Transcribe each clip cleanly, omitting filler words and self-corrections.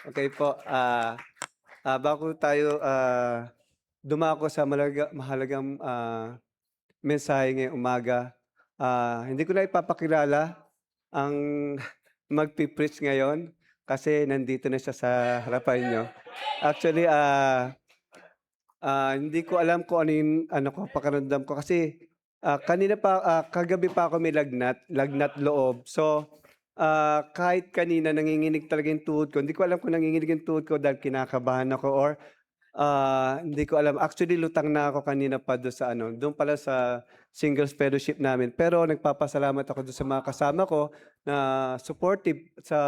Okay po, bago tayo, dumako sa mahalagang, mensahe ngayong umaga, hindi ko na ipapakilala ang magpi-preach ngayon kasi nandito na siya sa harapan niyo. Actually, hindi ko alam kung ano yung ano ko, pakiramdam ko kasi, kagabi pa ako may lagnat loob. So, kahit kanina nanginginig talaga yung tuhod ko, hindi ko alam kung nanginginig yung tuhod ko dahil kinakabahan ako or, hindi ko alam. Actually, lutang na ako kanina pa dun sa ano, dun pala sa singles fellowship namin. Pero nagpapasalamat ako dun sa mga kasama ko na supportive sa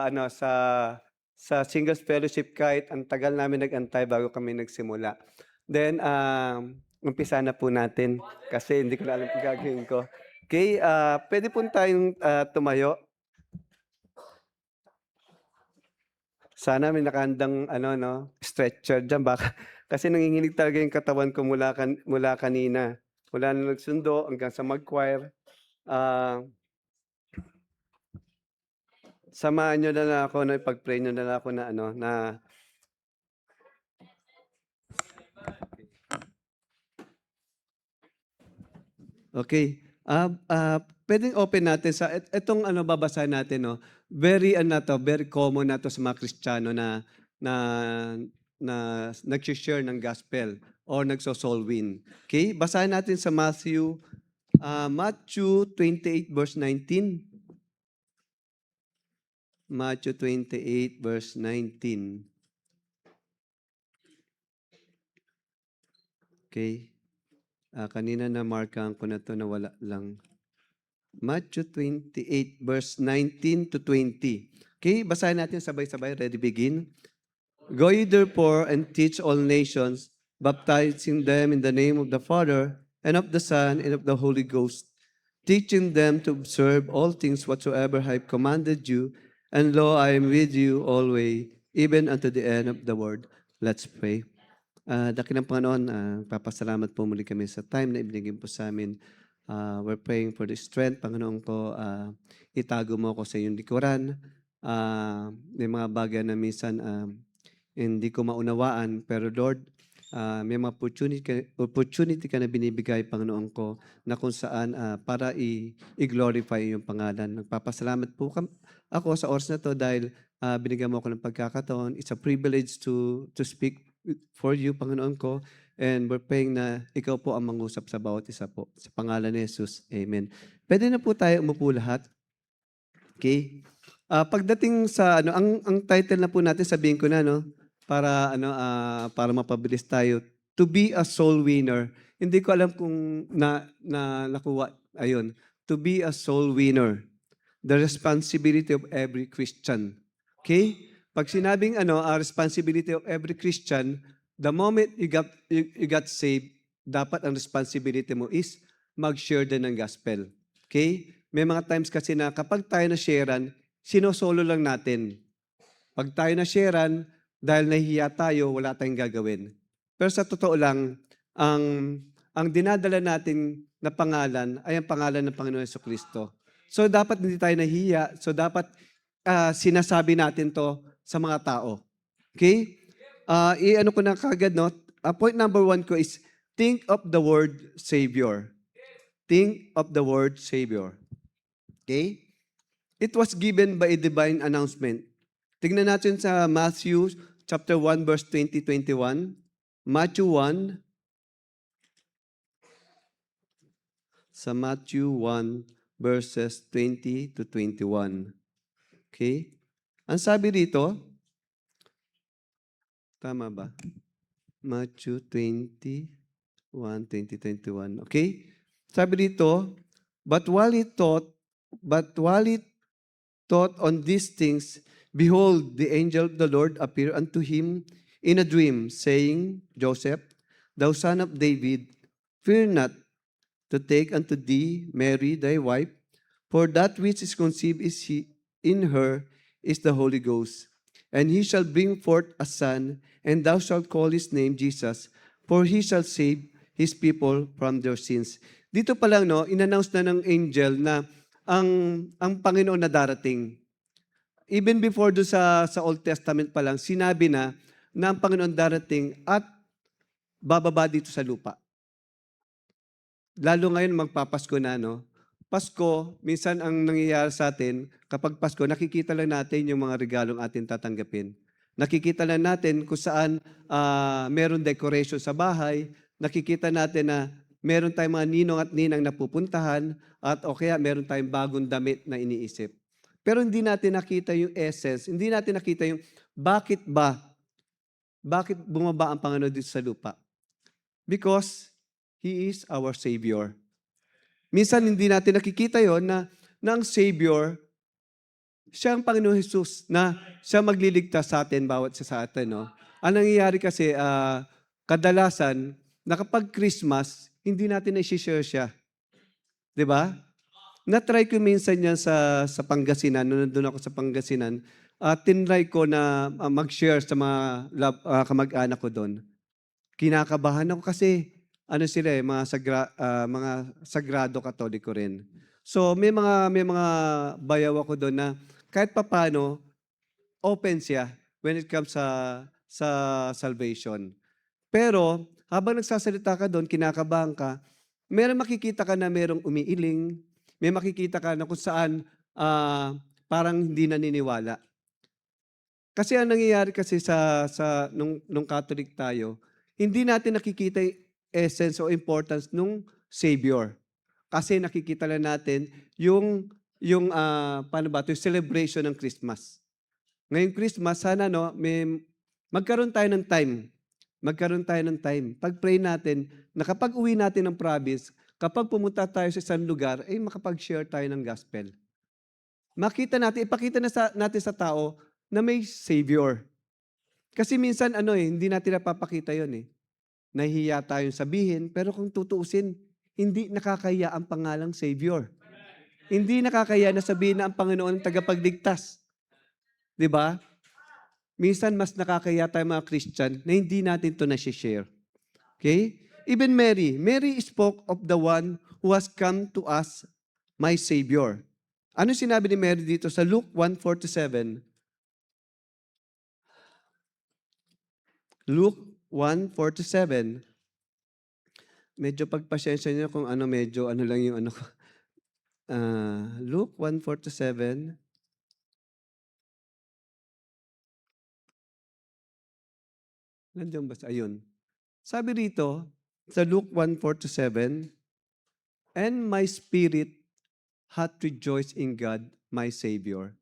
ano, sa singles fellowship kahit ang tagal namin nag-antay bago kami nagsimula. Then, umpisa na po natin kasi hindi ko na alam kung gagawin ko. Okey, puwede po tayong, tumayo. Sana may nakahandang ano 'no, stretcher diyan baka kasi nanginginig talaga yung katawan ko mula kanina. Mula nung nagsundo hanggang sa mag-choir. Ah, Samahan niyo na lang ako 'no, ipag-pray niyo na lang ako na ano, na okey. Puwedeng open natin sa etong ano babasahin natin 'no, very ano 'to, very common na 'to sa mga Kristiyano na na nagse-share ng gospel or nagso-soul win. Okey, basahin natin sa Matthew 28 verse 19. Matthew 28 verse 19. Okey, kanina namarkahan ko na 'to, nawala lang. Matthew 28 verse 19 to 20. Okay, basahin natin sabay-sabay. Ready, begin. Go ye therefore and teach all nations, baptizing them in the name of the Father, and of the Son, and of the Holy Ghost, teaching them to observe all things whatsoever I have commanded you, and lo, I am with you always, even unto the end of the world. Let's pray. Dakilang Panginoon, papasalamat po muli kami sa time na ibinigay po sa amin. We're praying for the strength, Panginoon ko, itago mo ako sa iyong likuran. May mga bagay na minsan hindi ko maunawaan, pero Lord, may mga opportunity ka na binibigay, Panginoon ko, na kung saan para i-glorify yung pangalan. Nagpapasalamat po ako sa oras na to dahil binigyan mo ako ng pagkakataon. It's a privilege to speak for you, Panginoon ko. And we're praying na ikaw po ang mangusap sa bawat isa po. Sa pangalan ni Jesus, Amen. Pwede na po tayo umupo lahat. Okay? Pagdating sa ano, ang title na po natin, sabihin ko na, no? Para ano, para mapabilis tayo. To be a soul winner. Hindi ko alam kung nakuha. Ayun. To be a soul winner. The responsibility of every Christian. Okay? Pag sinabing ano, responsibility of every Christian, the moment you got saved, dapat ang responsibility mo is mag-share din ng gospel. Okay? May mga times kasi na kapag tayo na-sharean, sinosolo lang natin. Pag tayo na-sharean, dahil nahihiya tayo, wala tayong gagawin. Pero sa totoo lang, ang ang dinadala natin na pangalan ay ang pangalan ng Panginoon Jesucristo. So dapat hindi tayo nahihiya. So dapat sinasabi natin to sa mga tao. Okay? I-ano ko na kagad, no? Point number 1 ko is, think of the word Savior. Think of the word Savior. Okay? It was given by a divine announcement. Tingnan natin sa Matthew chapter 1 verse 20-21. Matthew 1, sa Matthew 1 verses 20 to 21. Okay? Ang sabi dito, tama ba? Matthew 21, 20-21. Okay? Sabi dito, but while he thought on these things, behold, the angel of the Lord appeared unto him in a dream, saying, Joseph, thou son of David, fear not to take unto thee Mary thy wife, for that which is conceived in her is the Holy Ghost. And he shall bring forth a son, and thou shalt call his name Jesus, for he shall save his people from their sins. Dito pa lang, no, in-announce na ng angel na ang Panginoon na darating. even before do sa Old Testament pa lang, sinabi na ang Panginoon darating at bababa dito sa lupa. Lalo ngayon magpapasko na, no? Pasko, minsan ang nangyayari sa atin, kapag Pasko, nakikita lang natin yung mga regalong atin tatanggapin. Nakikita lang natin kung saan meron decoration sa bahay. Nakikita natin na meron tayong mga ninong at ninang na pupuntahan at o kaya meron tayong bagong damit na iniisip. Pero hindi natin nakita yung essence, hindi natin nakita yung bakit bumaba ang Panginoon dito sa lupa? Because He is our Savior. Minsan hindi natin nakikita yon na ang Savior, siya ang Panginoon Jesus, na siya magliligtas sa atin, bawat isa sa atin. No? Ang nangyayari kasi, kadalasan, na kapag Christmas, hindi natin na-share siya. Di ba? Na-try ko minsan yan sa Pangasinan, nung nandun ako sa Pangasinan, tinry ko na mag-share sa mga kamag-anak ko doon. Kinakabahan ako kasi sila mga sagrado katoliko rin. So may mga bayaw ako doon na kahit papaano open siya when it comes sa salvation. Pero habang nagsasalita ka doon, kinakabahan ka, makikita ka na merong umiiling, may makikita ka na kung saan parang hindi naniniwala. Kasi ang nangyayari kasi nung Catholic tayo, hindi natin nakikita yung essence o importance nung Savior. Kasi nakikita lang natin yung yung celebration ng Christmas. Ngayong Christmas, sana magkaroon tayo ng time. Magkaroon tayo ng time. Pag-pray natin na kapag uwi natin ng province, kapag pumunta tayo sa isang lugar, makapag-share tayo ng gospel. Ipakita natin sa tao na may Savior. Kasi minsan hindi natin napapakita yon. Nahihiya tayong sabihin, pero kung tutuusin, hindi nakakaya ang pangalang Savior. Hindi nakakaya na sabihin na ang Panginoon ang tagapagligtas. Di ba? Minsan mas nakakaya tayo mga Christian na hindi natin ito na-share. Okay? Even Mary spoke of the one who has come to us, my Savior. Ano sinabi ni Mary dito sa Luke 1:47? Luke 1:47. Medyo pagpasensya niyo kung medyo lang yung ko. Luke 1:47. Nandiyan ba? Ayun. Sabi rito, sa Luke 1:47, and my spirit hath rejoiced in God, my Savior.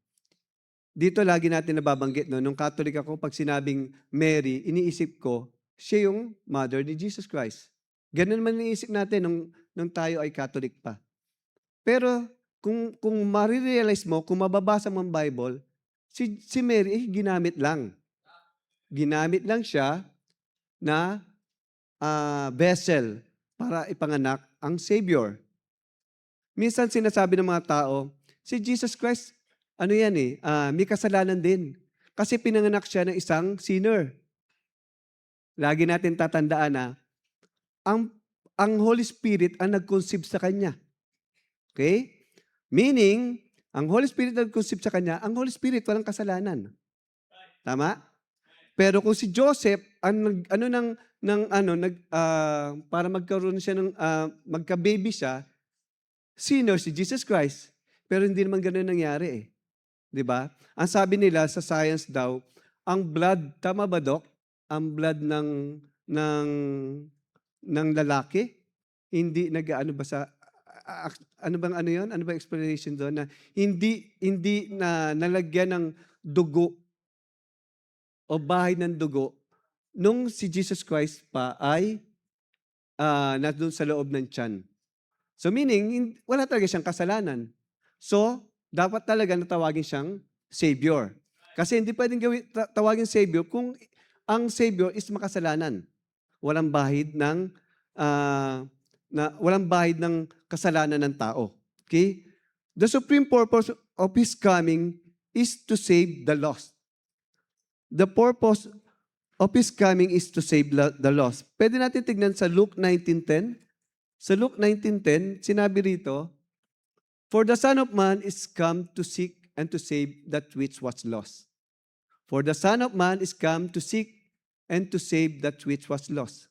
Dito lagi natin nababanggit, nung Catholic ako, pag sinabing Mary, iniisip ko, siya yung mother ni Jesus Christ. Ganun naman iniisip natin nung tayo ay Catholic pa. Pero kung marirealize mo, kung mababasa mo ang Bible, si Mary ginamit lang. Ginamit lang siya na vessel para ipanganak ang Savior. Minsan sinasabi ng mga tao, si Jesus Christ, may kasalanan din. Kasi pinanganak siya ng isang sinner. Lagi natin tatandaan na ang Holy Spirit ang nag-conceive sa Kanya. Okay? Meaning, ang Holy Spirit ang nag-conceive sa Kanya, ang Holy Spirit walang kasalanan. Tama? Pero kung si Joseph, para magkaroon siya magka-baby siya, sinner si Jesus Christ. Pero hindi naman ganun nangyari eh. 'Di ba? Ang sabi nila sa science daw, ang blood, tama ba Doc? Ang blood ng lalaki, hindi nag-ano ba sa ano bang explanation doon na hindi na nalagyan ng dugo o bahay ng dugo nung si Jesus Christ pa ay nandun sa loob ng tiyan. So meaning, wala talaga siyang kasalanan. So, dapat talaga natawagin siyang Savior. Kasi hindi pwedeng tawagin Savior kung ang Savior is makasalanan. Walang bahid ng kasalanan ng tao. Okay? The supreme purpose of His coming is to save the lost. The purpose of His coming is to save the lost. Pwede natin tignan sa Luke 19:10. Sa Luke 19:10, sinabi rito, for the Son of Man is come to seek and to save that which was lost. For the Son of Man is come to seek and to save that which was lost.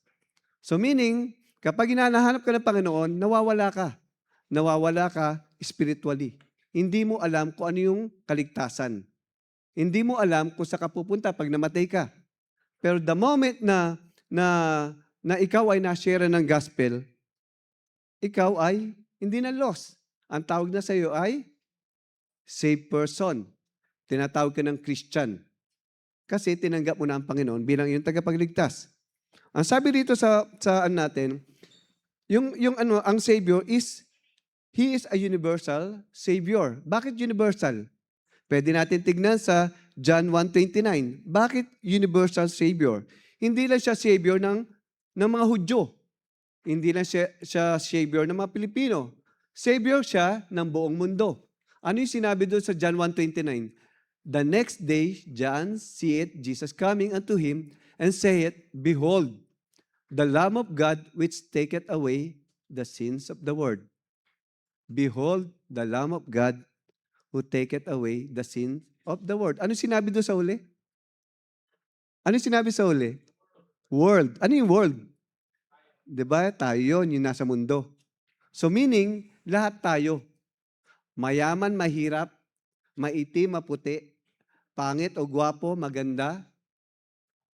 So meaning, kapag hinahanap ka ng Panginoon, nawawala ka. Nawawala ka spiritually. Hindi mo alam kung ano yung kaligtasan. Hindi mo alam kung saan ka pupunta pag namatay ka. Pero the moment na ikaw ay na-share ng gospel, ikaw ay hindi na lost. Ang tawag na sa iyo ay saved person. Tinatawag ka ng Christian. Kasi tinanggap mo na ang Panginoon bilang iyong tagapagligtas. Ang sabi dito sa natin, ang Savior is, He is a universal Savior. Bakit universal? Pwede natin tignan sa John 1:29. Bakit universal Savior? Hindi lang siya Savior ng mga Hudyo. Hindi lang siya Savior ng mga Pilipino. Savior siya ng buong mundo. Ano yung sinabi doon sa John 1:29? The next day, John seeth Jesus coming unto him, and saith, Behold, the Lamb of God which taketh away the sins of the world. Behold, the Lamb of God who taketh away the sins of the world. Ano sinabi doon sa uli? Ano sinabi sa uli? World. Ano yung world? Diba? Tayo yun, yung nasa mundo. So meaning, lahat tayo. Mayaman, mahirap, maitim, maputi, pangit o gwapo, maganda,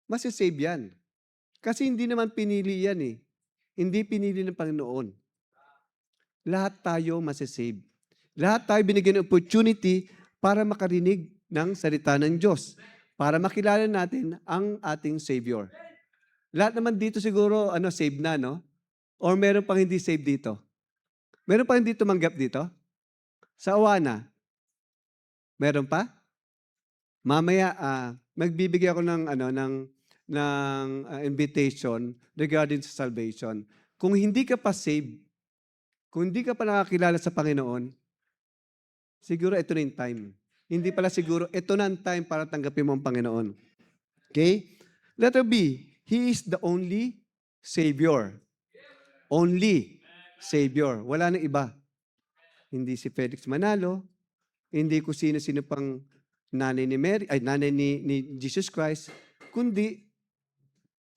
masisave yan. Kasi hindi naman pinili yan eh. Hindi pinili ng Panginoon. Lahat tayo masisave. Lahat tayo binigyan ng opportunity para makarinig ng salita ng Diyos. Para makilala natin ang ating Savior. Lahat naman dito siguro, save na, no? Or meron pang hindi save dito? Meron pang hindi tumanggap dito? Sa Awana? Meron pa? Mamaya, magbibigay ako ng invitation regarding sa salvation. Kung hindi ka pa saved, kung hindi ka pa nakakilala sa Panginoon, siguro ito na yung time. Hindi pala siguro, ito na ang time para tanggapin mo ang Panginoon. Okay? Letter B, He is the only Savior. Only Savior. Wala nang iba. Hindi si Felix Manalo, hindi ko sino-sino pang nanay ni Mary, ay nanay ni Jesus Christ, kundi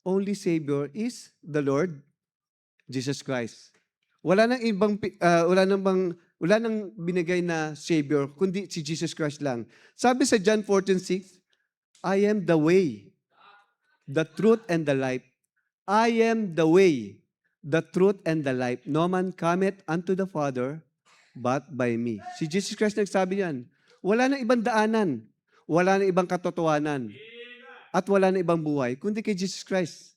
only Savior is the Lord Jesus Christ. Wala nang ibang wala nang binigay na Savior kundi si Jesus Christ lang. Sabi sa John 14:6, I am the way, the truth and the life. I am the way, the truth and the life. No man cometh unto the Father but by me. Si Jesus Christ nagsabi yan. Wala nang ibang daanan. Wala nang ibang katotohanan. At wala nang ibang buhay, kundi kay Jesus Christ.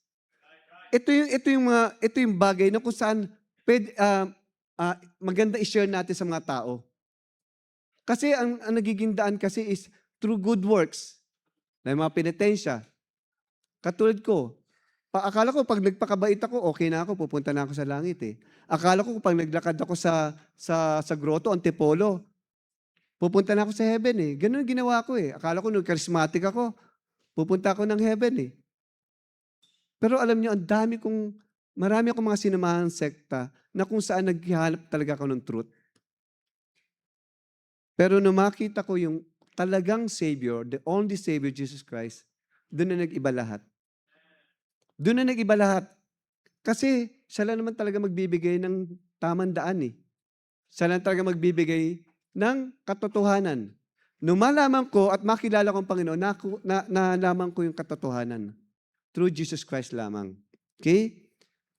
Ito yung bagay na kung saan maganda i-share natin sa mga tao. Kasi ang nagiging daan kasi is through good works. Na mga penitensya. Katulad ko, akala ko pag nagpakabait ako, okay na ako, pupunta na ako sa langit eh. Akala ko pag naglakad ako sa grotto, Antipolo, pupunta na ako sa heaven eh. Ganun ginawa ko eh. Akala ko nung charismatic ako, pupunta ako ng heaven eh. Pero alam niyo, marami akong mga sinamahan sekta na kung saan naghihanap talaga ako ng truth. Pero nung makita ko yung talagang Savior, the only Savior, Jesus Christ, doon na nag-iba lahat. Doon na nag-iba lahat. Kasi siya lang naman talaga magbibigay ng tamang daan eh. Siya lang talaga magbibigay ng katotohanan. Nung malaman ko at makilala ko ang Panginoon, nalaman ko yung katotohanan. Through Jesus Christ lamang. Okay?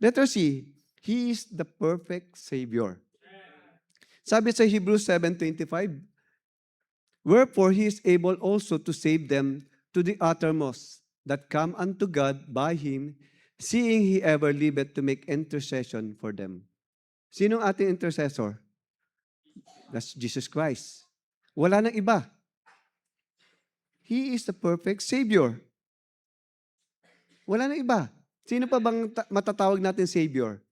Letter C, He is the perfect Savior. Sabi sa Hebrews 7:25, Wherefore He is able also to save them to the uttermost that come unto God by Him, seeing He ever liveth to make intercession for them. Sinong ating intercessor? That's Jesus Christ. Wala nang iba. He is the perfect Savior. Wala nang iba. Sino pa bang matatawag natin Savior?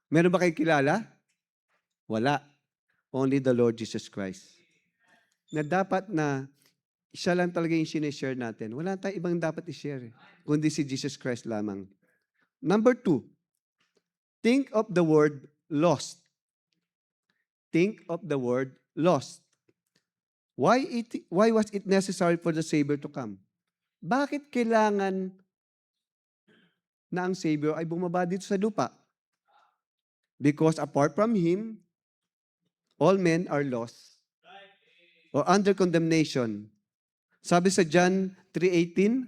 Meron ba kayo kilala? Wala. Only the Lord Jesus Christ. Na dapat na siya lang talaga yung sinishare natin. Wala tayong ibang dapat i-share, kundi si Jesus Christ lamang. Number 2, think of the word lost. Think of the word lost. Why was it necessary for the Savior to come? Bakit kailangan na ang Savior ay bumaba dito sa lupa? Because apart from Him, all men are lost or under condemnation. Sabi sa John 3:18,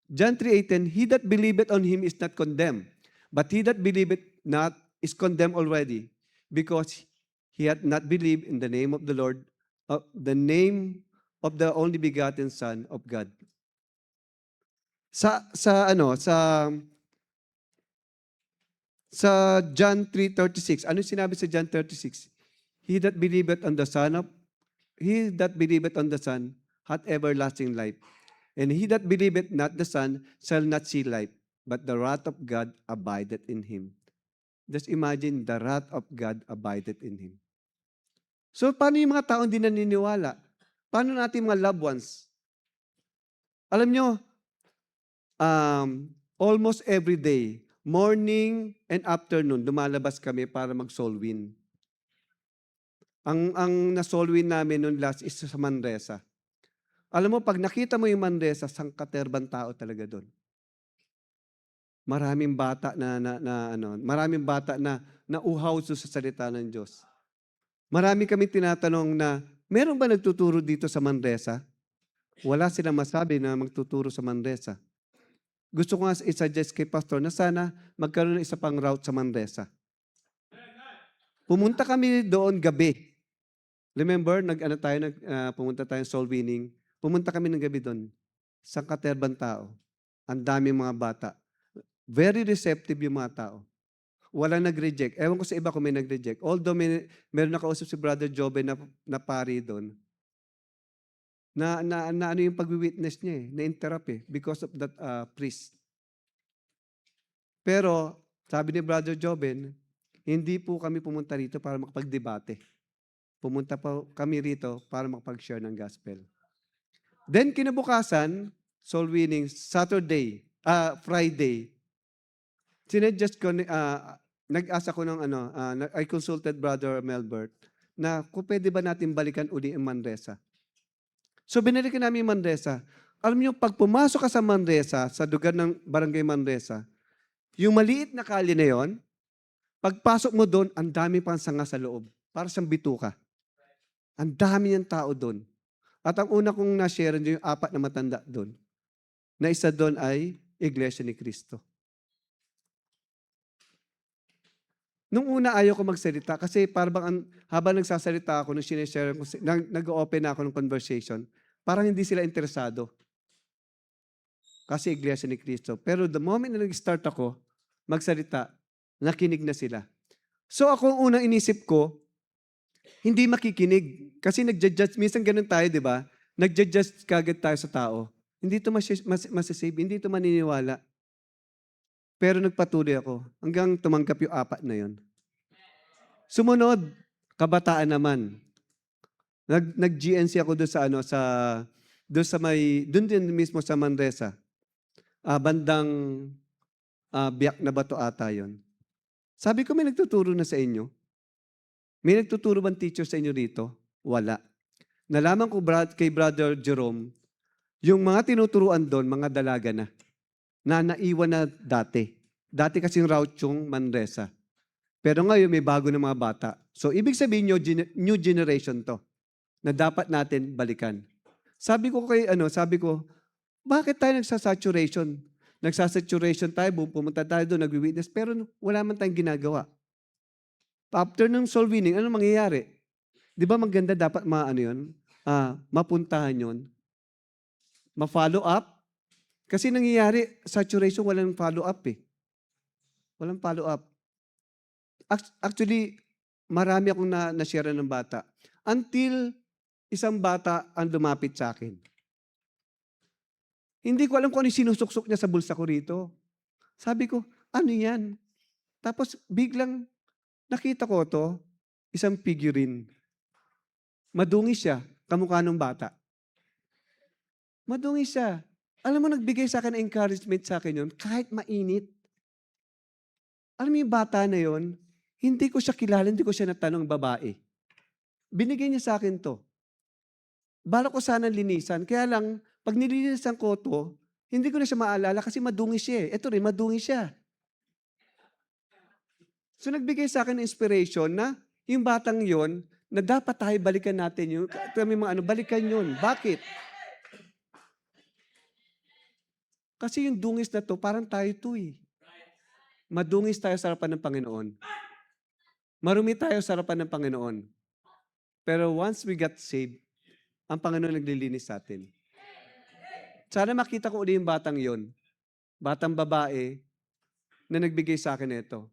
John 3:18, he that believeth on Him is not condemned, but he that believeth not is condemned already, because he hath not believed in the name of the Lord, the name of the only begotten Son of God. Sa John 3:36, ano sinabi sa John 36? He that believeth on the Son of He that believeth on the Son hath everlasting life. And he that believeth not the Son shall not see life, but the wrath of God abideth in him. Just imagine, the wrath of God abideth in him. So, paano yung mga taong di naniniwala? Paano natin mga loved ones? Alam nyo, almost every day, morning and afternoon, lumalabas kami para mag-soul win. Ang na-soul win namin noon last is sa Manresa. Alam mo, pag nakita mo yung Manresa, sangkaterbang tao talaga doon. Maraming bata maraming bata na nauhaw sa salita ng Diyos. Marami kami tinatanong na, meron ba nagtuturo dito sa Manresa? Wala silang masabi na magtuturo sa Manresa. Gusto ko nga i-suggest kay Pastor na sana magkaroon ng isa pang route sa Manresa. Pumunta kami doon gabi. Remember, pumunta tayo soul winning. Pumunta kami ng gabi doon. Sangkaterbang tao. Ang daming mga bata. Very receptive yung mga tao. Wala nag-reject. Ewan ko sa iba kung may nag-reject. Although meron nakausap si Brother Jobe na pari doon, na ano yung pag-witness niya na-interrupt because of that priest. Pero, sabi ni Brother Joben, hindi po kami pumunta rito para makapag-debate. Pumunta po kami rito para makapag-share ng gospel. Then, kinabukasan, soul winning, Friday, sinadjust ko, nag-asa ko ng I consulted Brother Melbert na kung pwede ba natin balikan uli ang Manresa. So binalikan namin yung Manresa. Alam niyo, pag pumasok ka sa Manresa, sa lugar ng Barangay Manresa, yung maliit na kali na yon, pagpasok mo doon, ang dami pang sanga sa loob. Para siyang bituka. Ang dami ng tao doon. At ang una kong na-share yung 4 na matanda doon. Na isa doon ay Iglesia ni Cristo. Nung una ayaw ko magsalita kasi parang habang nagsasalita ako, nung sinishare ko, nag-open ako ng conversation, parang hindi sila interesado. Kasi Iglesia ni Cristo. Pero the moment na nag-start ako magsalita, nakinig na sila. So ako ang unang inisip ko, hindi makikinig. Kasi nag-judge, minsan ganun tayo, di ba? Nag-judge kagad tayo sa tao. Hindi ito masasave, hindi ito maniniwala. Pero nagpatuloy ako hanggang tumanggap yung 4 na yon. Sumunod, kabataan naman. Nag-GNC ako doon din mismo sa Manresa. Bandang Biak na Bato ata yon. Sabi ko, may nagtuturo na sa inyo? May nagtuturo bang teacher sa inyo rito? Wala. Nalaman ko kay Brother Jerome, yung mga tinuturuan doon, mga dalaga na naiwan na dati. Dati kasing route yung Manresa. Pero ngayon may bago na mga bata. So ibig sabihin new generation to na dapat natin balikan. Sabi ko, bakit tayo nagsasaturation? Nagsasaturation tayo, pumunta tayo doon, nagwi-witness, pero wala man tayong ginagawa. After ng soul winning, ano mangyayari? Di ba maganda dapat mapuntahan yun? Ma-follow up? Kasi nangyayari, saturation, walang follow up Walang follow up. Actually, marami akong na-share ng bata. Until isang bata ang lumapit sa akin. Hindi ko alam kung ano yung sinusuksok niya sa bulsa ko rito. Sabi ko, ano yan? Tapos biglang nakita ko to, isang figurine. Madungi siya, kamukha ng bata. Madungi siya. Alam mo, nagbigay sa akin ng encouragement sa akin yun, kahit mainit. Alam mo yung bata na yun, hindi ko siya kilala, hindi ko siya natanong babae. Binigay niya sa akin to. Balak ko sana linisan, kaya lang 'pag nilinisan ko 'to, hindi ko na siya maalala kasi madungis siya, eh. Ito rin madungis siya. So nagbigay sa'kin ng inspiration na yung batang yon na dapat tayo balikan natin yung kami mga ano, balikan yun. Bakit? Kasi yung dungis na 'to parang tayo 'to, eh. Madungis tayo sa harapan ng Panginoon. Marumi tayo sa harapan ng Panginoon. Pero once we got saved, ang Panginoon naglilinis sa'tin. Sana makita ko uli yung batang yon, batang babae na nagbigay sa'kin nito.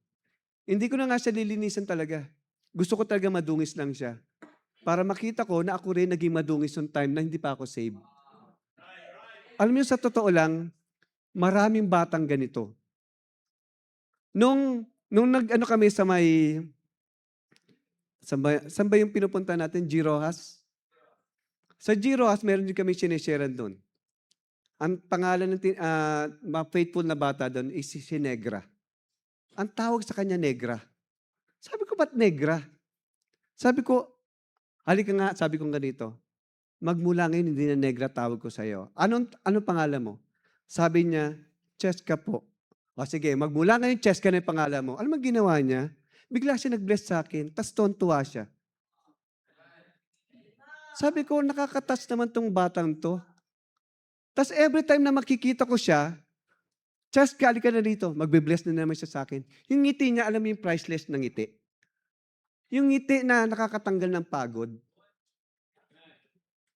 Hindi ko na nga siya lilinisan talaga. Gusto ko talaga madungis lang siya. Para makita ko na ako rin naging madungis yung time na hindi pa ako saved. Alam niyo, sa totoo lang, maraming batang ganito. Nung nag-ano kami sa may, saan ba yung pinupunta natin? G. Rojas? Sa G. Rojas, meron din kami sinesharean doon. Ang pangalan ng mga faithful na bata doon is si Negra. Ang tawag sa kanya, Negra. Sabi ko, ba't Negra? Sabi ko, halika nga, sabi ko ganito, magmula ngayon, hindi na Negra tawag ko sa'yo. Anong pangalan mo? Sabi niya, Cheska po. O sige, magmula ngayon, Cheska na yung pangalan mo. Alam mo ginawa niya? Bigla siya nag-bless sa akin, tas tuwa siya. Sabi ko, nakakatas naman tong batang to. Tas every time na makikita ko siya, Cheska, halika na dito, magbe-bless na naman siya sa akin. Yung ngiti niya, alam mo yung priceless na ngiti? Yung ngiti na nakakatanggal ng pagod.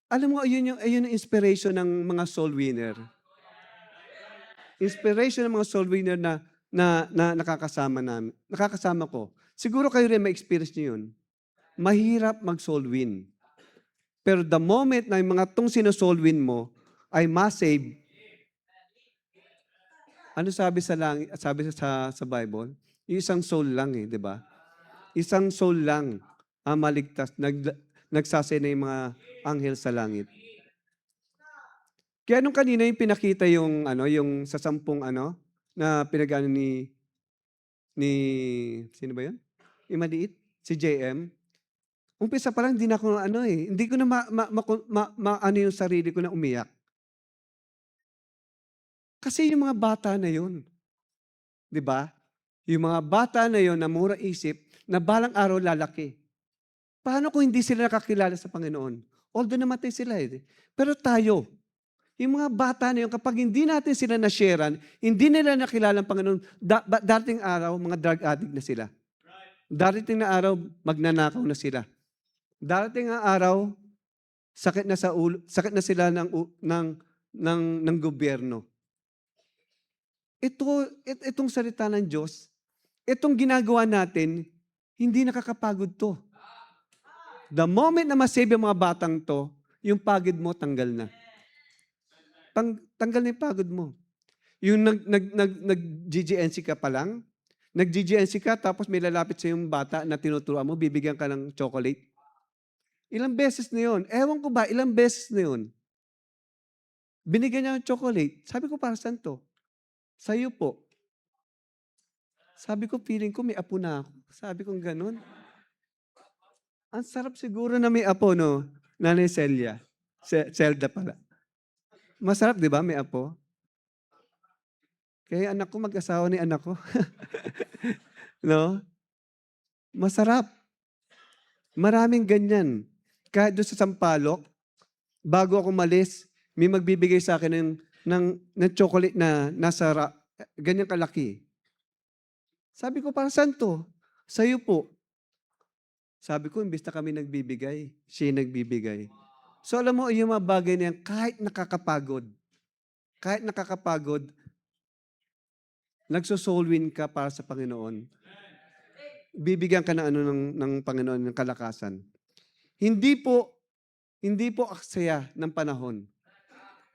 Alam mo, ayun yung inspiration ng mga soul winner. Inspiration ng mga soul winner na nakakasama ko. Siguro kayo rin ma-experience niyo yun. Mahirap mag-soul win. Pero the moment na yung mga tong sino-soul win mo ay ma-save, ano sabi sa Bible? Yung isang soul lang, eh, di ba? Isang soul lang ang maligtas, nagsasay na yung mga anghel sa langit. Kaya nung kanina yung pinakita yung sa 10 na pinag-ano ni sino ba yun? Yung maliit, si JM. Umpisa pa lang hindi na ako hindi ko na ano yung sarili ko na umiyak. Kasi yung mga bata na yun, 'di ba? Yung mga bata na yun na mura isip, na balang araw lalaki. Paano kung hindi sila nakakilala sa Panginoon? Although namatay sila, eh. Pero tayo, yung mga bata na yun, kapag hindi natin sila na-sharean, hindi nila nakilala ang Panginoon, darating araw, mga drug addict na sila. Darating na araw, magnanakaw na sila. Darating ang araw, sakit na sila ng gobyerno. Itong salita ng Diyos, itong ginagawa natin, hindi nakakapagod to. The moment na masave ang mga batang to, yung pagod mo, tanggal na. Tanggal na yung pagod mo. Yung nag-GGNC ka pa lang, nag-GGNC ka, tapos may lalapit sa yung bata na tinuturuan mo, bibigyan ka ng chocolate. Ilang beses na yun. Ewan ko ba, ilang beses na yun. Binigyan niya ng chocolate. Sabi ko, para saan to? Sa'yo po. Sabi ko, feeling ko may apo na ako. Sabi ko, ganun. Ang sarap siguro na may apo, no? Nanay Celia. Zelda pala. Masarap, di ba? May apo. Kaya anak ko, mag-asawa ni anak ko. No? Masarap. Maraming ganyan. Kahit doon sa Sampaloc, bago ako malis, may magbibigay sa akin ng chocolate na nasa ganyan kalaki. Sabi ko, para saan to? Sa'yo po. Sabi ko, imbis na kami nagbibigay, siya nagbibigay. So alam mo, yung mga bagay na yan, kahit nakakapagod, nagso-soul win ka para sa Panginoon. Bibigyan ka ng Panginoon ng kalakasan. Hindi po aksaya ng panahon.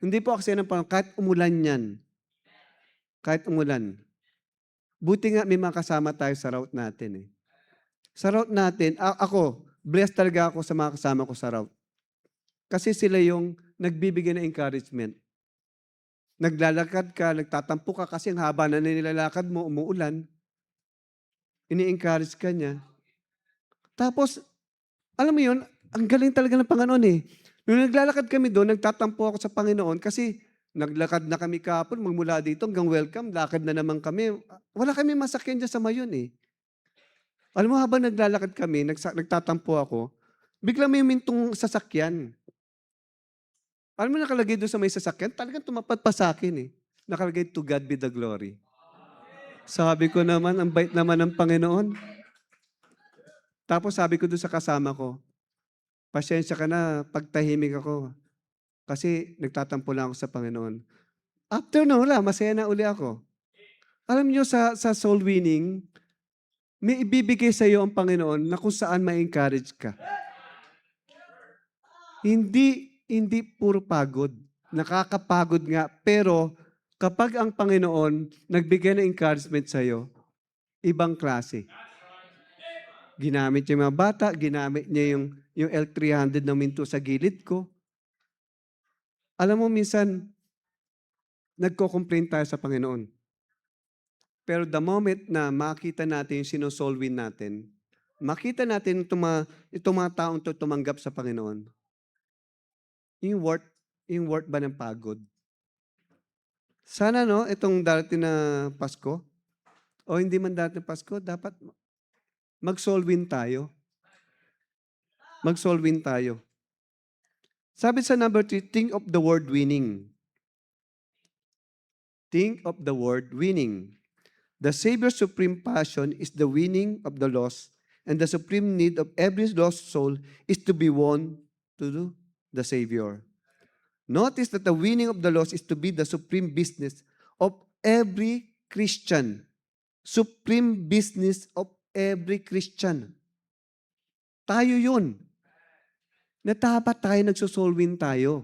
Hindi po aksaya ng panahon, kahit umulan yan. Kahit umulan. Buti nga may mga kasama tayo sa route natin, eh. Sa route natin, ako, blessed talaga ako sa mga kasama ko sa route. Kasi sila yung nagbibigay ng encouragement. Naglalakad ka, nagtatampo ka kasi ang haba na nilalakad mo, umuulan. Ini-encourage ka niya. Tapos, alam mo yun, ang galing talaga ng Panginoon, eh. Nung naglalakad kami doon, nagtatampo ako sa Panginoon kasi naglakad na kami kahapon, magmula dito hanggang welcome, lakad na naman kami. Wala kami masakyan dyan sa Mayon eh. Alam mo, habang naglalakad kami, nagtatampo ako, biglang may mintong sasakyan. Alam mo nakalagay doon sa may sasakyan, talagang tumapat pa sa akin eh. Nakalagay, to God be the glory. Sabi ko naman, ang bait naman ng Panginoon. Tapos sabi ko doon sa kasama ko, pasensya ka na, pagtahimik ako. Kasi nagtatampo lang ako sa Panginoon. After na wala, masaya na uli ako. Alam niyo, sa soul winning, may ibibigay sa iyo ang Panginoon na kung saan ma-encourage ka. Hindi puro pagod. Nakakapagod nga, pero kapag ang Panginoon nagbigay ng encouragement sa iyo, ibang klase. Ginamit niya yung mga bata, ginamit niya yung L300 na minto sa gilid ko. Alam mo, minsan, nagko-complain tayo sa Panginoon. Pero the moment na makita natin yung sinosolwin natin, makita natin itong mga taong tumanggap sa Panginoon, yung worth ba ng pagod? Sana no, itong darating na Pasko, o hindi man darating Pasko, dapat mag-soul-win tayo. Mag-soul-win tayo. Sabi sa number 3, think of the word winning. Think of the word winning. The Savior's supreme passion is the winning of the lost, and the supreme need of every lost soul is to be won to the Savior. Notice that the winning of the lost is to be the supreme business of every Christian. Supreme business of every Christian. Tayo yun. Na dapat tayo nagsosolwin tayo.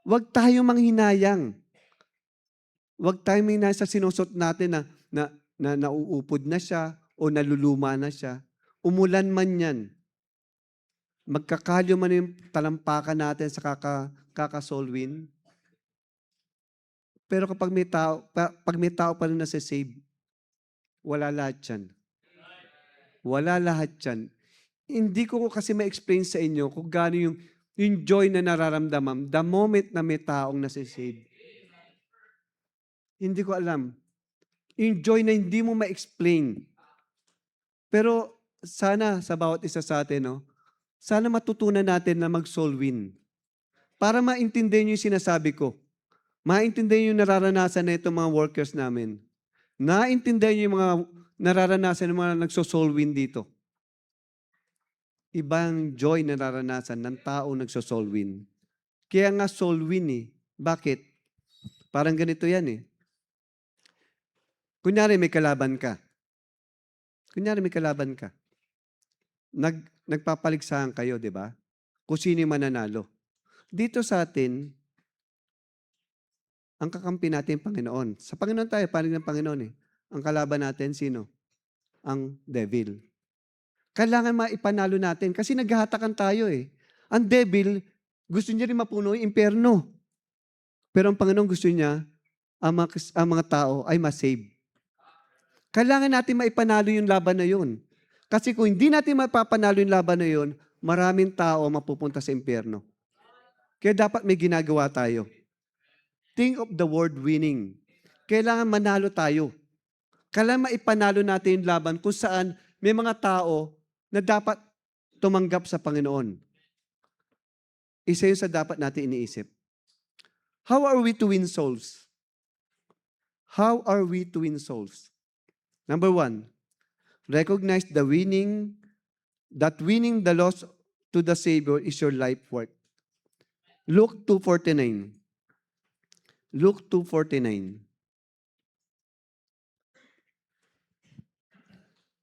Huwag tayo manghinayang. Huwag tayo manghinayang sa sinusot natin na nauupod na siya o naluluma na siya. Umulan man yan. Magkakalyo man yung talampakan natin sa kakasolwin. Pero kapag pag may tao pa rin nasa-save, wala lahat yan. Wala lahat yan. Hindi ko kasi ma-explain sa inyo kung gaano yung joy na nararamdaman the moment na may taong nasa-save. Hindi ko alam. Yung joy na hindi mo ma-explain. Pero sana sa bawat isa sa atin, no, sana matutunan natin na mag-soul win. Para maintindihan yung sinasabi ko. Maintindihan yung nararanasan na itong mga workers namin. Naintindihan yung mga nararanasan ng mga nagso-soul win dito. Ibang joy na nararanasan ng taong nagso-soul win. Kaya nga soul win eh. Bakit? Parang ganito yan eh. Kunyari may kalaban ka. Nagpapaligsahan kayo, di ba? Kung sino yung mananalo. Dito sa atin, ang kakampi natin Panginoon. Sa Panginoon tayo, panig ng Panginoon eh. Ang kalaban natin, sino? Ang devil. Kailangan maipanalo natin kasi naghahatakan tayo eh. Ang devil, gusto niya rin mapuno yung impyerno. Pero ang Panginoon gusto niya, ang mga tao ay masave. Kailangan natin maipanalo yung laban na yun. Kasi kung hindi natin mapapanalo yung laban na yun, maraming tao mapupunta sa impyerno. Kaya dapat may ginagawa tayo. Think of the word winning. Kailangan manalo tayo. Kailangan maipanalo natin yung laban kung saan may mga tao na dapat tumanggap sa Panginoon. Isa yun sa dapat natin iniisip. How are we to win souls? How are we to win souls? Number 1, recognize that winning the lost to the Savior is your life work. Luke 2:49. Luke 2:49.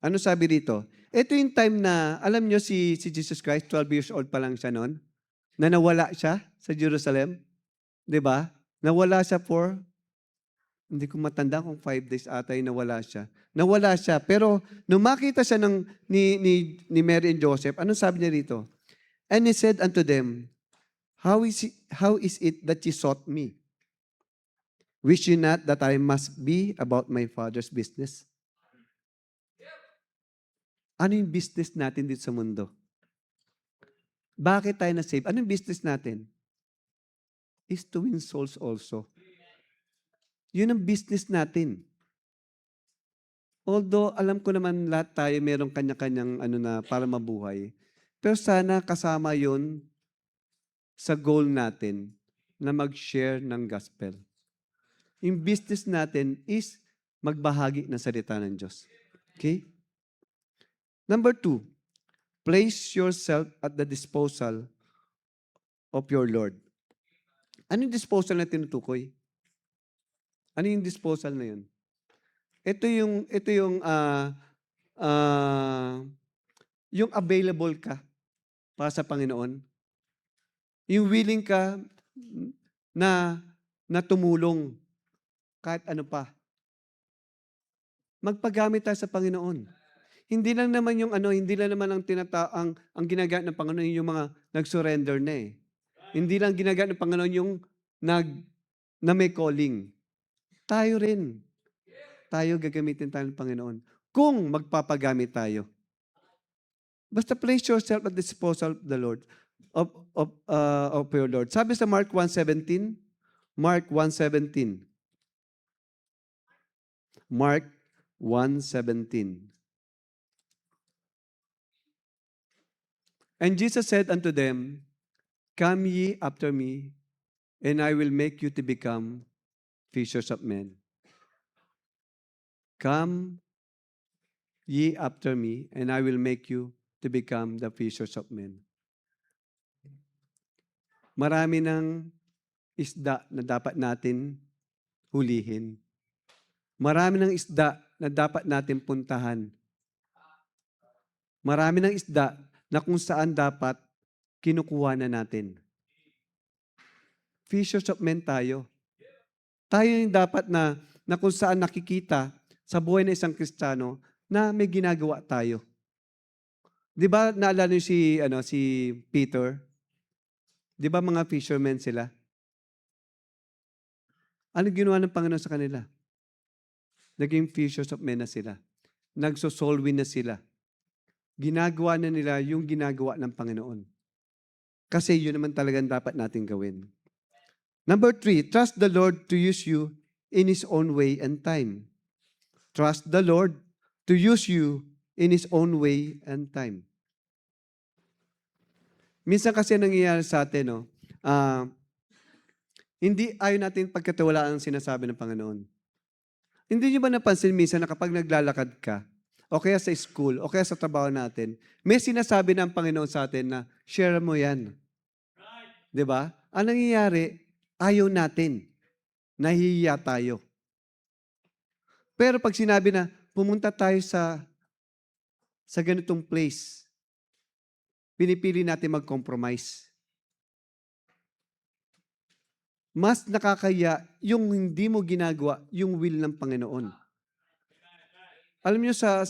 Ano sabi dito? Ito yung time na, alam nyo si Jesus Christ, 12 years old pa lang siya noon, na nawala siya sa Jerusalem. Diba? Nawala siya hindi ko matanda kung 5 days ata yung nawala siya. Nawala siya. Pero nung makita siya ni Mary and Joseph, anong sabi niya rito? And he said unto them, How is it that ye sought me? Wish you not that I must be about my Father's business? Ano yung business natin dito sa mundo? Bakit tayo na-save? Anong business natin? Is to win souls also. Yun ang business natin. Although, alam ko naman lahat tayo merong kanya-kanyang na para mabuhay. Pero sana kasama yun sa goal natin na mag-share ng gospel. Yung business natin is magbahagi ng salita ng Diyos. Okay? Number 2, place yourself at the disposal of your Lord. Ano yung disposal na tinutukoy? Ano yung disposal na yun? Yung available ka para sa Panginoon. Yung willing ka na tumulong kahit ano pa. Magpagamit tayo sa Panginoon. Hindi lang naman hindi lang naman ang ginagamit ng Panginoon yung mga nag-surrender na eh. Hindi lang ginagamit ng Panginoon yung na may calling. Tayo rin. Tayo gagamitin tayo ng Panginoon. Kung magpapagamit tayo. Basta place yourself at the disposal of the Lord, of your Lord. Sabi sa Mark 1:17, Mark 1:17. Mark 1:17. And Jesus said unto them, Come ye after me, and I will make you to become fishers of men. Come ye after me, and I will make you to become the fishers of men. Marami ng isda na dapat natin hulihin. Marami ng isda na dapat natin puntahan. Marami ng isda na kung saan dapat kinukuha na natin. Fishers of men tayo. Tayo yung dapat na kung saan nakikita sa buhay ng isang Kristiyano na may ginagawa tayo. Di ba naalala niyo si Peter? Di ba mga fishermen sila? Ano ginawa ng Panginoon sa kanila? Naging fishers of men na sila. Nagsosolwin na sila. Ginagawa na nila yung ginagawa ng Panginoon. Kasi yun naman talagang dapat natin gawin. Number 3, trust the Lord to use you in His own way and time. Trust the Lord to use you in His own way and time. Minsan kasi nangyayari sa atin, hindi ayaw natin pagkatiwalaan ang sinasabi ng Panginoon. Hindi niyo ba napansin minsan na kapag naglalakad ka, o kaya sa school, o kaya sa trabaho natin, may sinasabi ng Panginoon sa atin na, share mo yan. Di ba? Ang nangyayari, ayaw natin. Nahihiya tayo. Pero pag sinabi na, pumunta tayo sa ganitong place, pinipili natin mag-compromise. Mas nakakaya yung hindi mo ginagawa yung will ng Panginoon. Alam niyo sa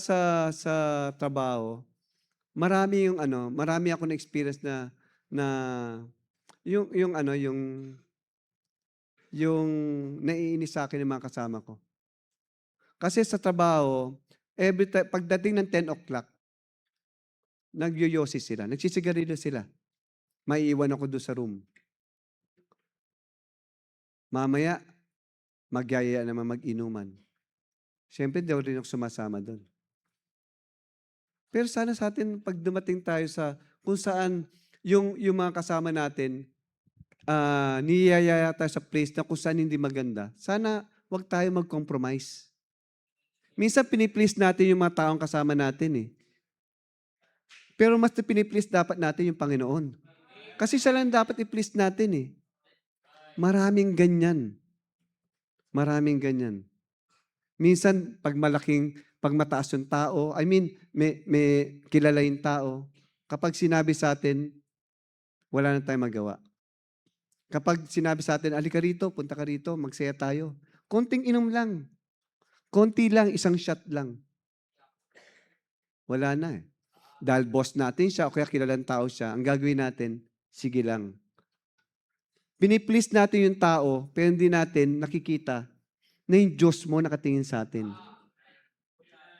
trabaho, marami ako na experience na yung naiinis sa akin ng mga kasama ko. Kasi sa trabaho, every time pagdating ng 10 o'clock, nagyoyosi sila, nagsisigarilyo sila. Maiiwan ako doon sa room. Mamaya, magyayaya naman mag-inuman. Siyempre, di rin ako sumasama doon. Pero sana sa atin, pag dumating tayo sa kung saan yung mga kasama natin, niyayaya tayo sa place na kung saan hindi maganda, sana wag tayo mag-compromise. Minsan, piniplease natin yung mga taong kasama natin eh. Pero mas piniplease dapat natin yung Panginoon. Kasi siya lang dapat i-please natin eh. Maraming ganyan. Maraming ganyan. Minsan, pag mataas yung tao, may kilala yung tao, kapag sinabi sa atin, wala na tayong magawa. Kapag sinabi sa atin, alika rito, punta ka rito, magsaya tayo. Konting inom lang. Konti lang, isang shot lang. Wala na eh. Dahil boss natin siya o kaya kilalang tao siya, ang gagawin natin, sige lang. Piniplease natin yung tao, pero hindi natin nakikita na yung Diyos mo nakatingin sa atin.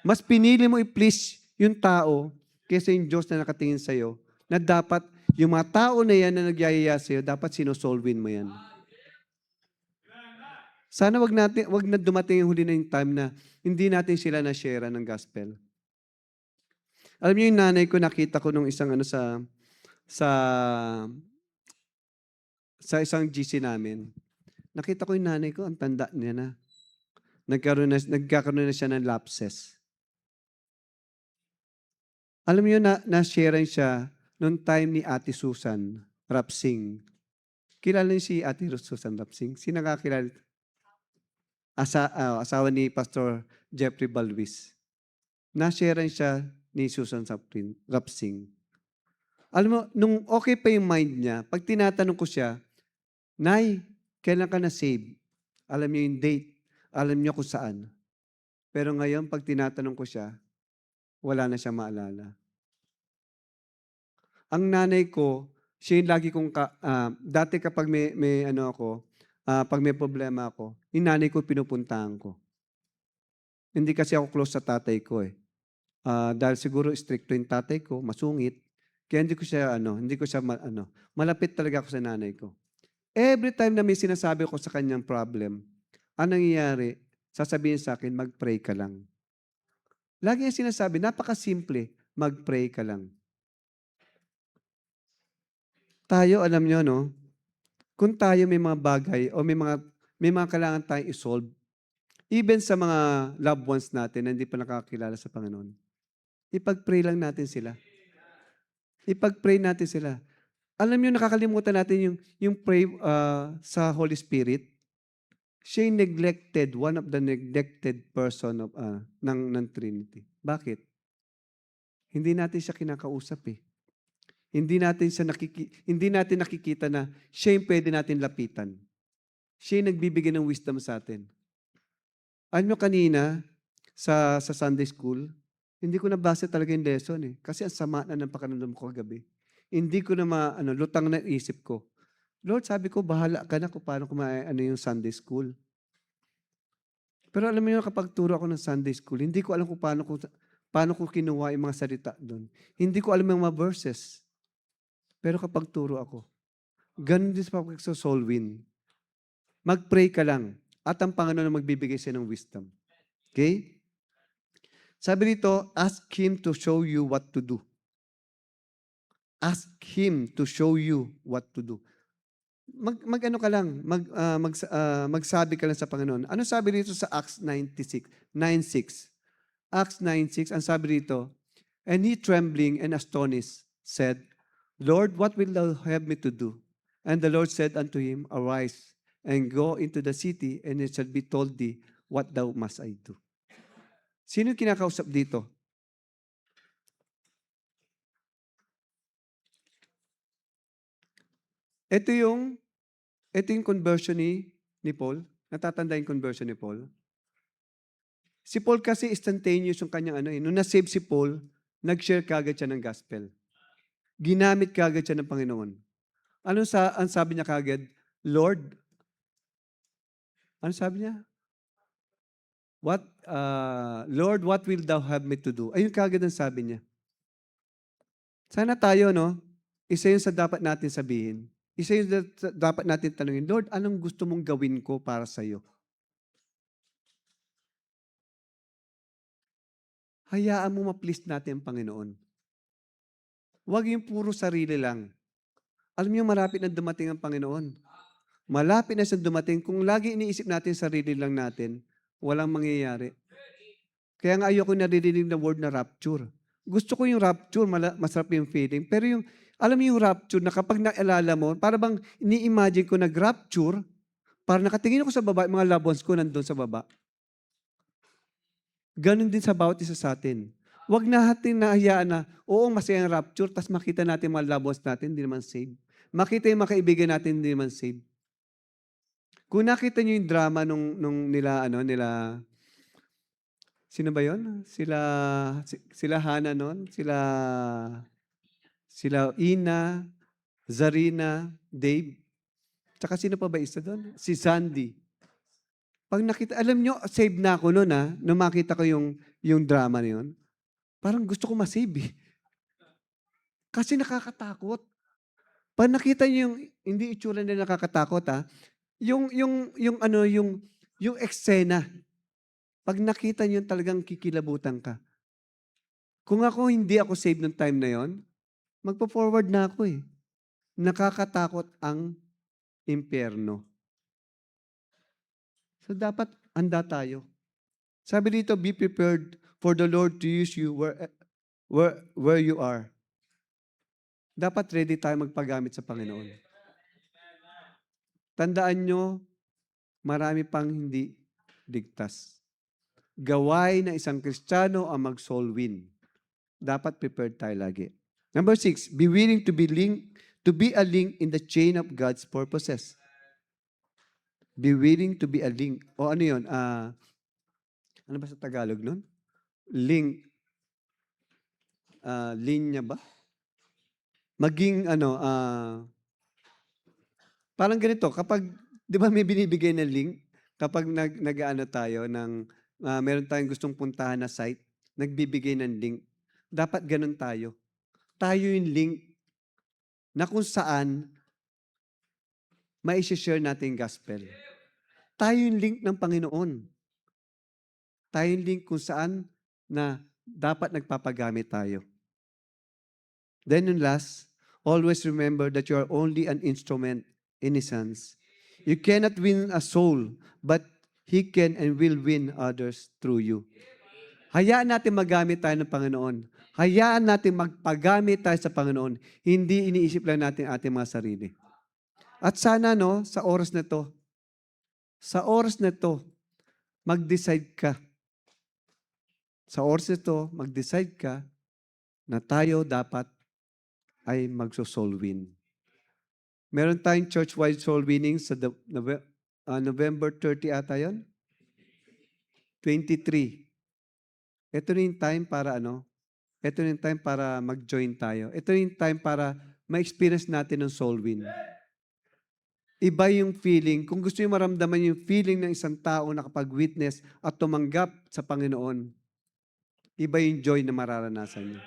Mas pinili mo i-please yung tao kaysa yung Diyos na nakatingin sa'yo, na dapat Yung mga tao na yan na nagyayaya sa'yo, dapat sinosolvin mo yan. Sana wag na dumating yung huli na yung time na hindi natin sila na-share ng gospel. Alam niyo yung nanay ko, nakita ko nung isang sa sa isang GC namin. Nakita ko yung nanay ko, ang tanda niya na. Nagkakaroon na siya ng lapses. Alam niyo na-share siya noong time ni Ate Susan Rapsing. Kilala niyo si Ate Susan Rapsing? Sino nakakilala? Asawa ni Pastor Jeffrey Balwis. Na-share siya ni Susan Rapsing. Alam mo, nung okay pa yung mind niya, pag tinatanong ko siya, Nay, kailan ka na-save? Alam niyo yung date. Alam niyo kung saan. Pero ngayon, pag tinatanong ko siya, wala na siya maalala. Ang nanay ko, siya yung lagi kong, dati kapag pag may problema ako, yung nanay ko pinupuntahan ko. Hindi kasi ako close sa tatay ko eh. Dahil siguro stricto yung tatay ko, masungit. Kaya hindi ko siya malapit talaga ako sa nanay ko. Every time na may sinasabi ko sa kanyang problem, ang nangyayari, sasabihin sa akin, mag-pray ka lang. Lagi niya sinasabi, napaka-simple, mag-pray ka lang. Tayo, alam nyo, no? Kung tayo may mga bagay o may mga kailangan tayong isolve, even sa mga loved ones natin na hindi pa nakakilala sa Panginoon, ipag-pray lang natin sila. Ipag-pray natin sila. Alam niyo, nakakalimutan natin yung pray sa Holy Spirit. Siya yung one of the neglected person ng Trinity. Bakit? Hindi natin siya kinakausap eh. Hindi natin nakikita na siya yung pwede natin lapitan. Siya yung nagbibigay ng wisdom sa atin. Alam niyo kanina, sa Sunday school, hindi ko nabasa talaga yung lesson eh. Kasi ang sama na ng pakiramdam ko kagabi. Hindi ko na lutang na isip ko. Lord, sabi ko, bahala ka na kung paano yung Sunday school. Pero alam mo yun, kapag turo ako ng Sunday school, hindi ko alam kung paano ko kinuha yung mga salita doon. Hindi ko alam yung mga verses. Pero kapag turo ako, ganun din sa pag-solwin. Mag-pray ka lang at ang Panginoon na magbibigay siya ng wisdom. Okay? Sabi dito, ask Him to show you what to do. Ask Him to show you what to do. Magsabi ka lang sa Panginoon. Ano sabi dito sa Acts 9:6? Acts 9:6, ang sabi dito, and he trembling and astonished said, Lord, what will thou have me to do? And the Lord said unto him, arise and go into the city, and it shall be told thee what thou must I do. Sino kinakausap dito? Ito yung conversion ni Paul. Natatanda yung conversion ni Paul. Si Paul kasi instantaneous yung kanyang nung na-save si Paul, nag-share kagad siya ng gospel. Ginamit kagad siya ng Panginoon. Ang sabi niya kagad? Lord, ano sabi niya? Lord, what will thou have me to do? Ayun kagad ang sabi niya. Sana tayo, no? Isa yun sa dapat natin sabihin. Isa yun sa dapat natin tanungin, Lord, anong gusto mong gawin ko para sa iyo? Hayaan mo ma-please natin ang Panginoon. Huwag yung puro sarili lang. Alam niyo, malapit na dumating ang Panginoon. Malapit na siya dumating. Kung lagi iniisip natin sarili lang natin, walang mangyayari. Kaya nga ayoko naririnig ng word na rapture. Gusto ko yung rapture, masarap yung feeling. Pero alam mo yung rapture na kapag naalala mo, para bang ini-imagine ko nag-rapture, para nakatingin ako sa baba, mga loved ones ko nandun sa baba. Ganon din sa bawat isa sa atin. Huwag natin nahayaan na, oo, masayang rapture, tapos makita natin mga loved ones natin, hindi naman saved. Makita yung mga kaibigan natin, hindi naman saved. Kung nakita niyo yung drama nung nila, sino ba yun? Sila Hana noon, sila Ina, Zarina, Dave. Tsaka sino pa ba isa doon? Si Sandy. Pag nakita, alam nyo, save na ako noon nung makita ko yung drama na yun. Parang gusto ko masave eh. Kasi nakakatakot. Pag nakita niyo yung hindi itsura nila nakakatakot, yung eksena, 'pag nakita niyo talagang kikilabutan ka. Kung ako hindi ako saved nung time na yon, magfo-forward na ako, eh. Nakakatakot ang impyerno. So, dapat handa tayo. Sabi dito, "Be prepared for the Lord to use you where you are." Dapat ready tayo magpagamit sa Panginoon. Tandaan niyo, marami pang hindi ligtas. Gawain ng isang Kristiyano ang mag-soul win. Dapat prepared tayo lagi. Number 6, be willing to be a link in the chain of God's purposes. Be willing to be a link. O ano yun? Ano ba sa Tagalog nun? Link. Linya ba? Maging parang ganito, kapag, di ba may binibigay na link? Kapag nag-ano tayo meron tayong gustong puntahan na site, nagbibigay ng link. Dapat ganun tayo. Tayo yung link na kung saan mai-share natin yung gospel. Tayo yung link ng Panginoon. Tayo yung link kung saan na dapat nagpapagamit tayo. Then in last, always remember that you are only an instrument in His hands. You cannot win a soul, but He can and will win others through you. Hayaan natin magamit tayo ng Panginoon. Hayaan natin magpagamit tayo sa Panginoon. Hindi iniisip lang natin ating mga sarili. At sana sa oras na to, mag-decide ka. Sa oras na to, mag-decide ka na tayo dapat ay magso-soul win. Meron tayong church-wide soul winning sa November 30 ata yun? 23. Ito na yung time para ito na yung time para mag-join tayo. Ito na yung time para ma-experience natin ng soul win. Iba yung feeling. Kung gusto nyo maramdaman yung feeling ng isang tao na kapag-witness at tumanggap sa Panginoon, iba yung joy na mararanasan nyo.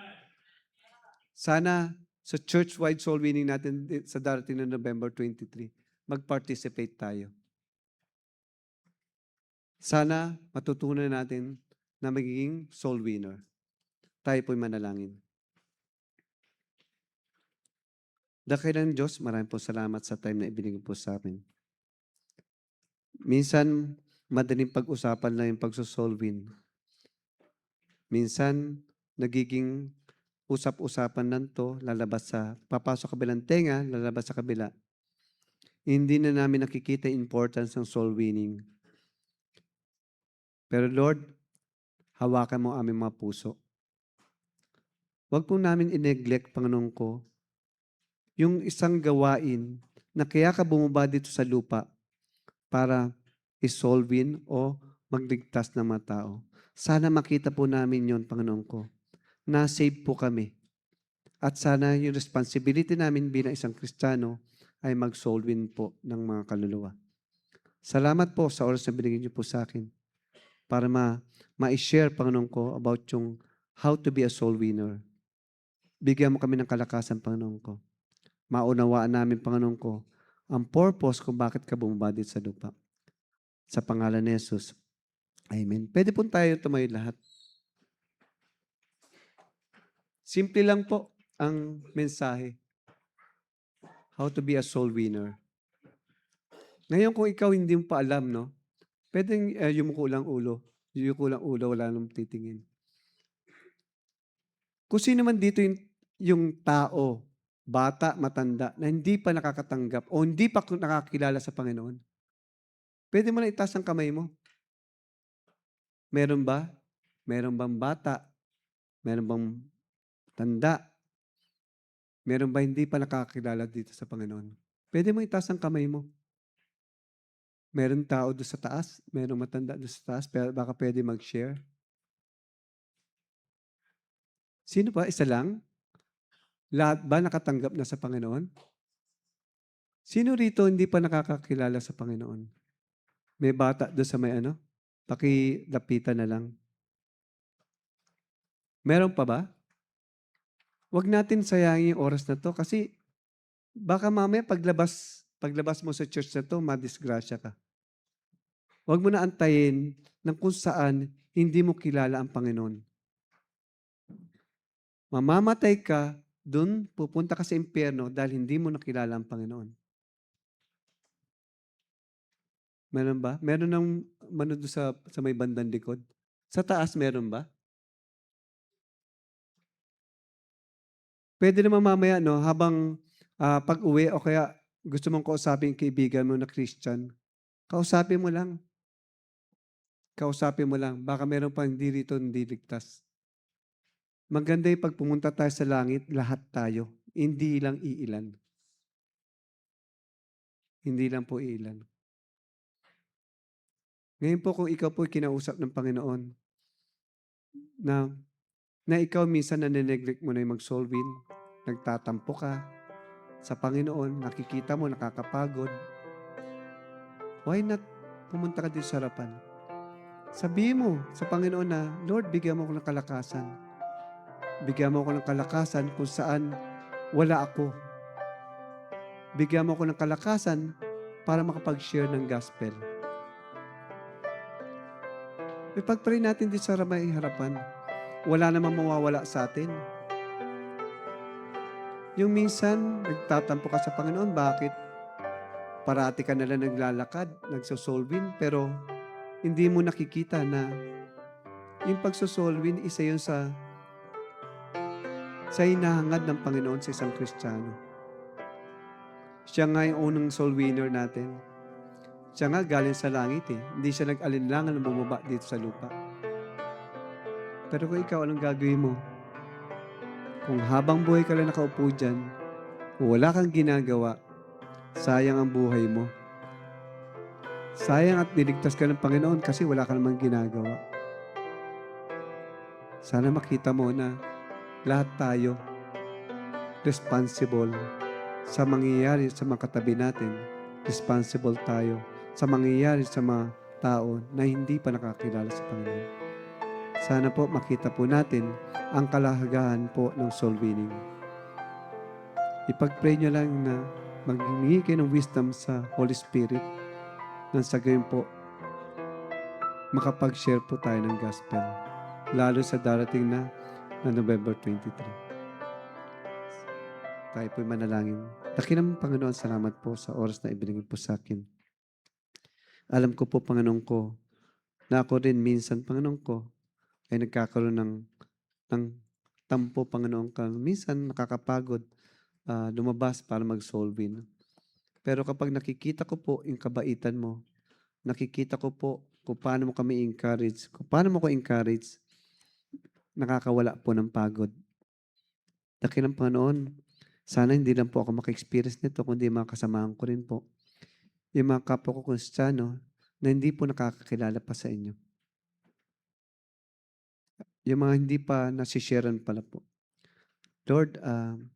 Sana sa church-wide soul winning natin sa darating na November 23, mag-participate tayo. Sana matutunan natin na magiging soul winner. Tayo po'y manalangin. Dakilang Diyos, maraming po salamat sa time na ibinigay po sa amin. Minsan, madaling pag-usapan lang yung pagsosoul win. Minsan, nagiging usap-usapan lang to, papasok kabilang tenga, lalabas sa kabila. Hindi na namin nakikita yung importance ng soul winning. Pero Lord, hawakan mo aming mga puso. Huwag po namin i-neglect, Panginoon ko, yung isang gawain na kaya ka bumaba dito sa lupa para i-soul win o magligtas ng mga tao. Sana makita po namin yon, Panginoon ko. Na-save po kami. At sana yung responsibility namin bilang isang Kristiyano ay mag-soul win po ng mga kaluluwa. Salamat po sa oras na binigyan niyo po sa akin para ma-share, Panginoon ko, about yung how to be a soul winner. Bigyan mo kami ng kalakasan, Panginoon ko. Maunawaan namin, Panginoon ko, ang purpose kung bakit ka bumaba dito sa lupa. Sa pangalan ni Jesus. Amen. Pwede po tayo tumayo lahat. Simple lang po ang mensahe. How to be a soul winner. Ngayon kung ikaw hindi mo pa alam, pwedeng yumuko lang ulo. Yumuko lang ulo, wala nang titingin. Kung sino man dito yung tao, bata, matanda, na hindi pa nakakatanggap o hindi pa nakakilala sa Panginoon, pwede mo na itaas ang kamay mo. Meron ba? Meron bang bata? Meron bang tanda? Meron ba hindi pa nakakilala dito sa Panginoon? Pwede mo itaas ang kamay mo. Meron tao doon sa taas, meron matanda doon sa taas, pero baka pwede mag-share. Sino pa? Isa lang? Lahat ba nakatanggap na sa Panginoon? Sino rito hindi pa nakakakilala sa Panginoon? May bata doon sa may Pakilapitan na lang. Meron pa ba? Huwag natin sayangin yung oras na to kasi Baka mamaya paglabas mo sa church na 'to, madisgrasya ka. Huwag mo na antayin ng kung saan hindi mo kilala ang Panginoon. Mamamatay ka, dun pupunta ka sa impyerno dahil hindi mo nakilala ang Panginoon. Meron ba? Meron ng do'n sa may bandang likod? Sa taas meron ba? Puwede naman mamaya 'no, habang, pag-uwi o kaya gusto mong kausapin yung kaibigan mo na Christian, kausapin mo lang, kausapin mo lang. Baka meron pang hindi rito hindi ligtas. Maganda yung 'pag pumunta tayo sa langit, lahat tayo, hindi lang iilan. Hindi lang po iilan. Ngayon po kung ikaw po'y kinausap ng Panginoon na na ikaw minsan nane-neglect mo na yung mag-solving, nagtatampo ka sa Panginoon, nakikita mo nakakapagod, why not pumunta ka dito sa harapan? Sabihin mo sa Panginoon na, Lord, bigyan mo ako ng kalakasan. Bigyan mo ako ng kalakasan kung saan wala ako. Bigyan mo ako ng kalakasan para makapag-share ng gospel. Ipag-pray natin dito sa may harapan. Wala namang mawawala sa atin. Yung minsan, nagtatampo ka sa Panginoon, bakit? Parati ka nalang naglalakad, nagsosolvin, pero hindi mo nakikita na yung pagsosolvin, isa yun sa hinahangad ng Panginoon sa isang Kristiyano. Siya nga yung unang soul winner natin. Siya nga galing sa langit eh. Hindi siya nag-alinlangan na bumaba dito sa lupa. Pero kung ikaw, anong gagawin mo? Kung habang buhay ka lang nakaupo dyan, kung wala kang ginagawa, sayang ang buhay mo. Sayang at niligtas ka ng Panginoon kasi wala ka namang ginagawa. Sana makita mo na lahat tayo responsible sa mangyayari sa mga katabi natin. Responsible tayo sa mangyayari sa mga tao na hindi pa nakakilala sa Panginoon. Sana po makita po natin ang kalahagahan po ng soul winning. Ipag-pray nyo lang na maghingi kayo ng wisdom sa Holy Spirit nang sa gayon po makapag-share po tayo ng gospel. Lalo sa darating na November 23. Tayo po'y manalangin. Dakilang Panginoon, salamat po sa oras na ibinigay po sa akin. Alam ko po, Panginoon ko, na ako rin minsan, Panginoon ko, ay nagkakaroon ng tampo, Panginoon ka. Minsan nakakapagod lumabas para mag-solving. Pero kapag nakikita ko po yung kabaitan mo, nakikita ko po kung paano mo kami encourage, kung paano mo ko encourage, nakakawala po ng pagod. Dakilang Panginoon, sana hindi lang po ako maka-experience nito, kundi mga kasamahan ko rin po. Yung mga kapwa ko Kristiyano na hindi po nakakakilala pa sa inyo. Yung mga hindi pa nasisharean pala po. Lord,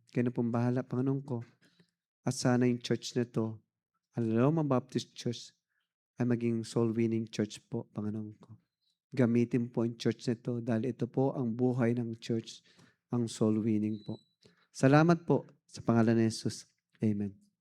kayo na pong bahala, Panginoon ko. At sana yung church na to, Aloma Baptist Church, ay maging soul-winning church po, Panginoon ko. Gamitin po ang church na to dahil ito po ang buhay ng church, ang soul-winning po. Salamat po sa pangalan ni Jesus. Amen.